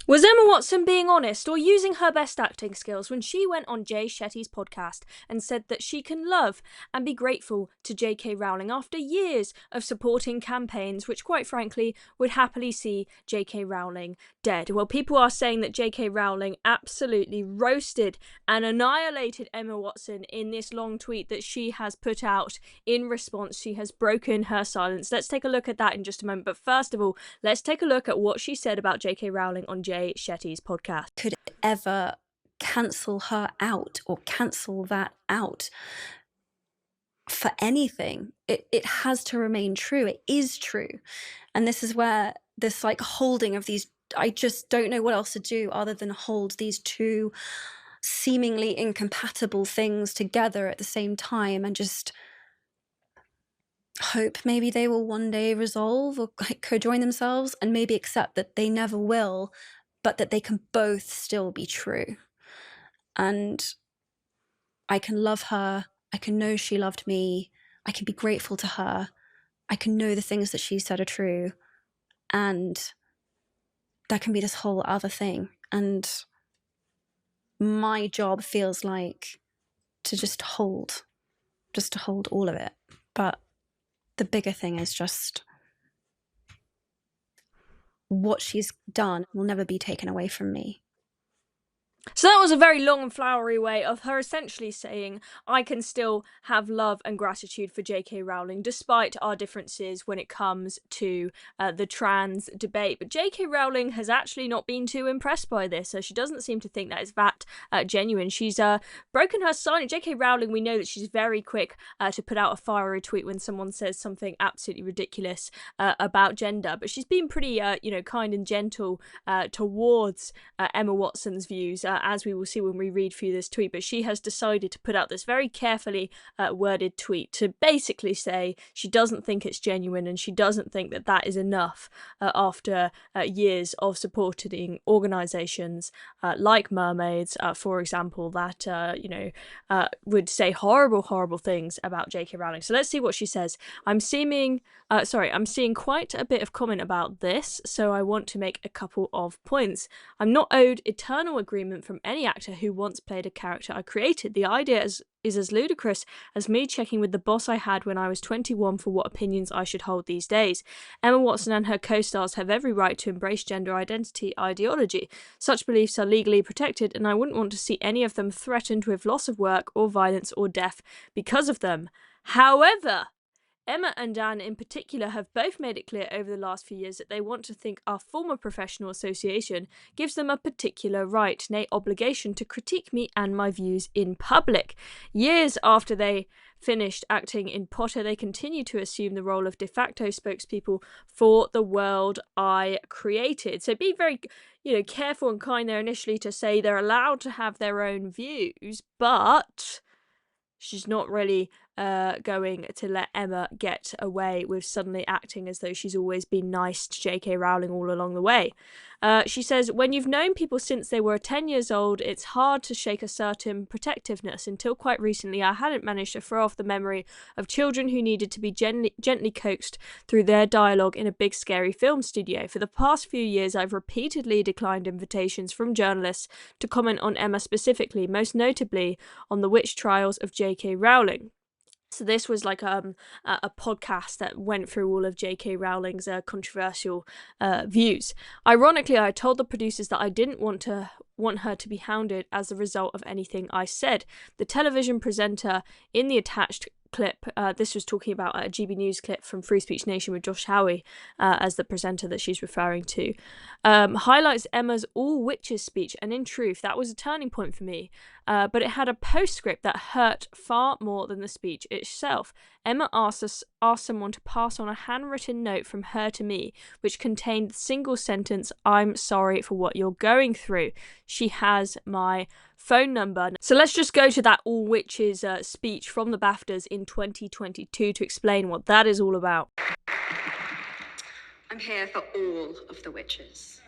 Was Emma Watson being honest or using her best acting skills when she went on Jay Shetty's podcast and said that she can love and be grateful to JK Rowling after years of supporting campaigns which, quite frankly, would happily see JK Rowling dead? Well, people are saying that JK Rowling absolutely roasted and annihilated Emma Watson in this long tweet that she has put out in response. She has broken her silence. Let's take a look at that in just a moment. But first of all, let's take a look at what she said about JK Rowling on Jay Shetty's podcast. Could ever cancel her out or cancel that out for anything. It has to remain true. It is true. And this is where this holding of these, I just don't know what else to do other than hold these two seemingly incompatible things together at the same time and just hope maybe they will one day resolve or co-join themselves, and maybe accept that they never will, but that they can both still be true. And I can love her. I can know she loved me. I can be grateful to her. I can know the things that she said are true. And there can be this whole other thing. And my job feels like to just hold all of it. But the bigger thing is just what she's done will never be taken away from me. So that was a very long and flowery way of her essentially saying, I can still have love and gratitude for JK Rowling despite our differences when it comes to the trans debate. But JK Rowling has actually not been too impressed by this. So she doesn't seem to think that is that genuine. She's broken her silence. JK Rowling, we know that she's very quick to put out a fiery tweet when someone says something absolutely ridiculous about gender. But she's been pretty, kind and gentle towards Emma Watson's views, as we will see when we read through this tweet. But she has decided to put out this very carefully worded tweet to basically say she doesn't think it's genuine and she doesn't think that that is enough after years of supporting organisations like Mermaids, for example, that would say horrible things about JK Rowling. So let's see what she says. I'm seeing quite a bit of comment about this, so I want to make a couple of points. I'm not owed eternal agreement from any actor who once played a character I created. The idea is as ludicrous as me checking with the boss I had when I was 21 for what opinions I should hold these days. Emma Watson and her co-stars have every right to embrace gender identity ideology. Such beliefs are legally protected, and I wouldn't want to see any of them threatened with loss of work or violence or death because of them. However, Emma and Dan in particular have both made it clear over the last few years that they want to think our former professional association gives them a particular right, nay obligation, to critique me and my views in public. Years after they finished acting in Potter, they continue to assume the role of de facto spokespeople for the world I created. So be very, careful and kind there initially to say they're allowed to have their own views, but she's not really going to let Emma get away with suddenly acting as though she's always been nice to JK Rowling all along the way. She says, when you've known people since they were 10 years old, it's hard to shake a certain protectiveness. Until quite recently, I hadn't managed to throw off the memory of children who needed to be gently coaxed through their dialogue in a big scary film studio. For the past few years, I've repeatedly declined invitations from journalists to comment on Emma specifically, most notably on the witch trials of JK Rowling. So this was like a podcast that went through all of JK Rowling's controversial views. Ironically, I told the producers that I didn't want her to be hounded as a result of anything I said. The television presenter in the attached clip, this was talking about a GB News clip from Free Speech Nation with Josh Howie as the presenter that she's referring to, highlights Emma's all witches speech, and in truth that was a turning point for me, but it had a postscript that hurt far more than the speech itself. Emma asked someone to pass on a handwritten note from her to me, which contained the single sentence, "I'm sorry for what you're going through." She has my phone number. So let's just go to that all witches speech from the BAFTAs in 2022 to explain what that is all about. I'm here for all of the witches.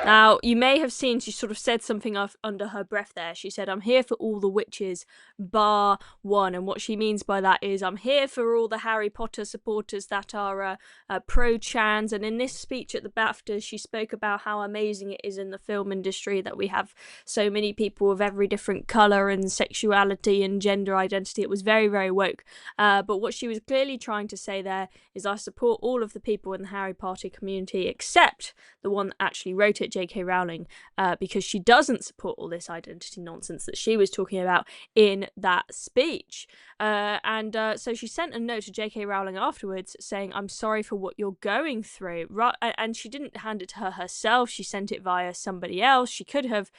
Now, you may have seen she sort of said something under her breath there. She said, "I'm here for all the witches, bar one." And what she means by that is, I'm here for all the Harry Potter supporters that are pro-trans. And in this speech at the BAFTAs, she spoke about how amazing it is in the film industry that we have so many people of every different colour and sexuality and gender identity. It was very, very woke. But what she was clearly trying to say there is, I support all of the people in the Harry Potter community except the one that actually wrote it, JK Rowling, because she doesn't support all this identity nonsense that she was talking about in that speech. So she sent a note to JK Rowling afterwards saying, "I'm sorry for what you're going through." And she didn't hand it to her herself. She sent it via somebody else. She could have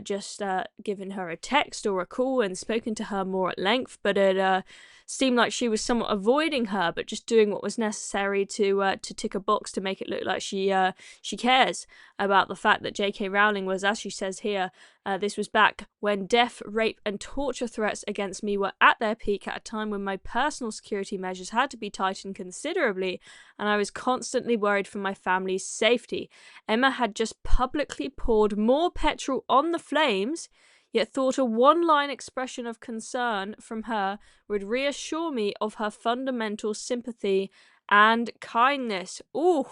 just given her a text or a call and spoken to her more at length, but it seemed like she was somewhat avoiding her, but just doing what was necessary to tick a box to make it look like she cares about the fact that JK Rowling was, as she says here, this was back when death, rape and torture threats against me were at their peak, at a time when my personal security measures had to be tightened considerably and I was constantly worried for my family's safety. Emma had just publicly poured more petrol on the flames, yet thought a one-line expression of concern from her would reassure me of her fundamental sympathy and kindness. Ooh.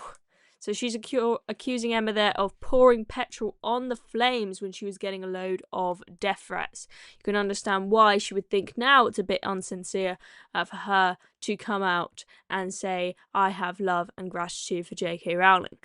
So she's accusing Emma there of pouring petrol on the flames when she was getting a load of death threats. You can understand why she would think now it's a bit unsincere for her to come out and say, "I have love and gratitude for JK Rowling."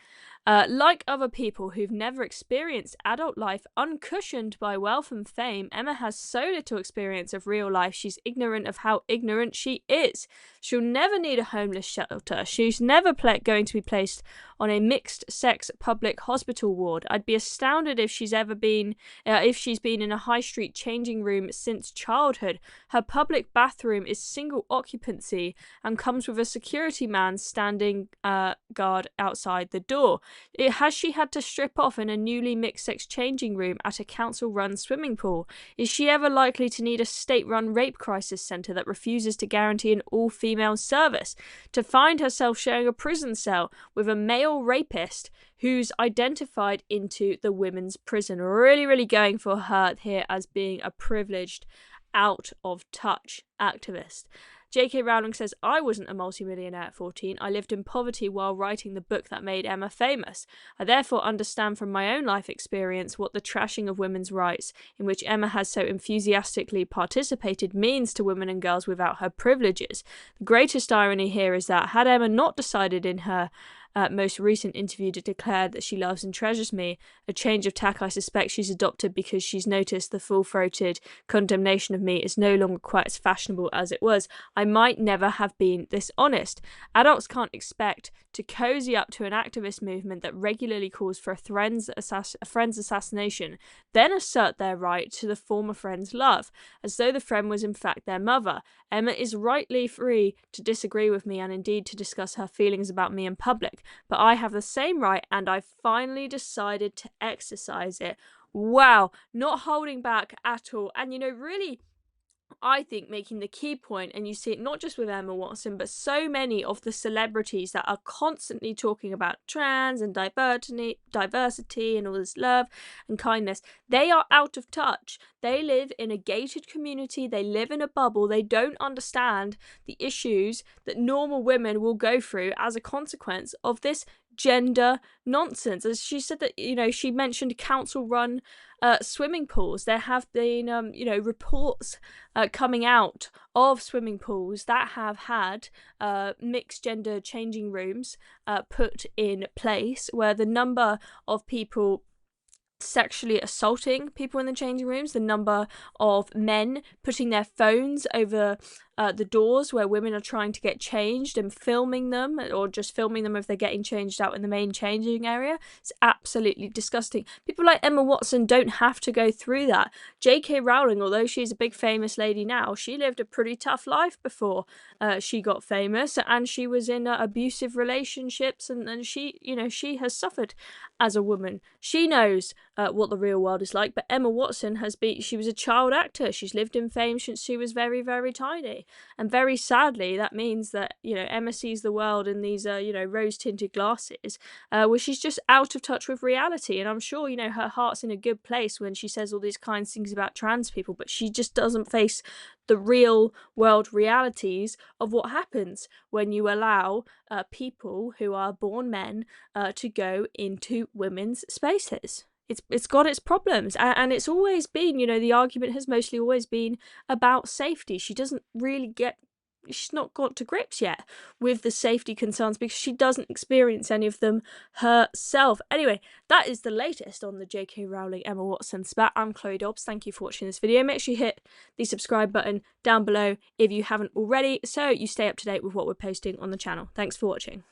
Like other people who've never experienced adult life uncushioned by wealth and fame, Emma has so little experience of real life she's ignorant of how ignorant she is. She'll never need a homeless shelter. She's never going to be placed on a mixed-sex public hospital ward. I'd be astounded if she's been in a high street changing room since childhood. Her public bathroom is single occupancy and comes with a security man standing guard outside the door. Has she had to strip off in a newly mixed-sex changing room at a council-run swimming pool? Is she ever likely to need a state-run rape crisis centre that refuses to guarantee an all-female service? To find herself sharing a prison cell with a male rapist who's identified into the women's prison. Really, really going for her here as being a privileged, out-of-touch activist. JK Rowling says, "I wasn't a multimillionaire at 14. I lived in poverty while writing the book that made Emma famous. I therefore understand from my own life experience what the trashing of women's rights, in which Emma has so enthusiastically participated, means to women and girls without her privileges. The greatest irony here is that, had Emma not decided in her most recent interview to declare that she loves and treasures me, a change of tack I suspect she's adopted because she's noticed the full-throated condemnation of me is no longer quite as fashionable as it was, I might never have been this honest. Adults can't expect to cozy up to an activist movement that regularly calls for a friend's assassination, then assert their right to the former friend's love, as though the friend was in fact their mother. Emma is rightly free to disagree with me and indeed to discuss her feelings about me in public, but I have the same right and I've finally decided to exercise it." Wow, not holding back at all. And really, I think making the key point, and you see it not just with Emma Watson, but so many of the celebrities that are constantly talking about trans and diversity and all this love and kindness, they are out of touch. They live in a gated community, they live in a bubble, they don't understand the issues that normal women will go through as a consequence of this gender nonsense. As she said that, she mentioned council-run swimming pools. There have been, reports coming out of swimming pools that have had mixed gender changing rooms put in place, where the number of people sexually assaulting people in the changing rooms, the number of men putting their phones over the doors where women are trying to get changed and filming them, or just filming them if they're getting changed out in the main changing area. It's absolutely disgusting. People like Emma Watson don't have to go through that. JK Rowling, although she's a big famous lady now, she lived a pretty tough life before she got famous, and she was in abusive relationships, and she has suffered as a woman. She knows what the real world is like, but Emma Watson she was a child actor. She's lived in fame since she was very, very tiny. reality. And very sadly, that means that, you know, Emma sees the world in these, you know, rose-tinted glasses, where she's just out of touch with reality. And I'm sure, you know, her heart's in a good place when she says all these kind things about trans people, but she just doesn't face the real world realities of what happens when you allow people who are born men to go into women's spaces. It's got its problems, and it's always been, you know, the argument has mostly always been about safety. She's not got to grips yet with the safety concerns because she doesn't experience any of them herself. Anyway, that is the latest on the JK Rowling Emma Watson spat. I'm Chloe Dobbs. Thank you for watching this video. Make sure you hit the subscribe button down below if you haven't already, so you stay up to date with what we're posting on the channel. Thanks for watching.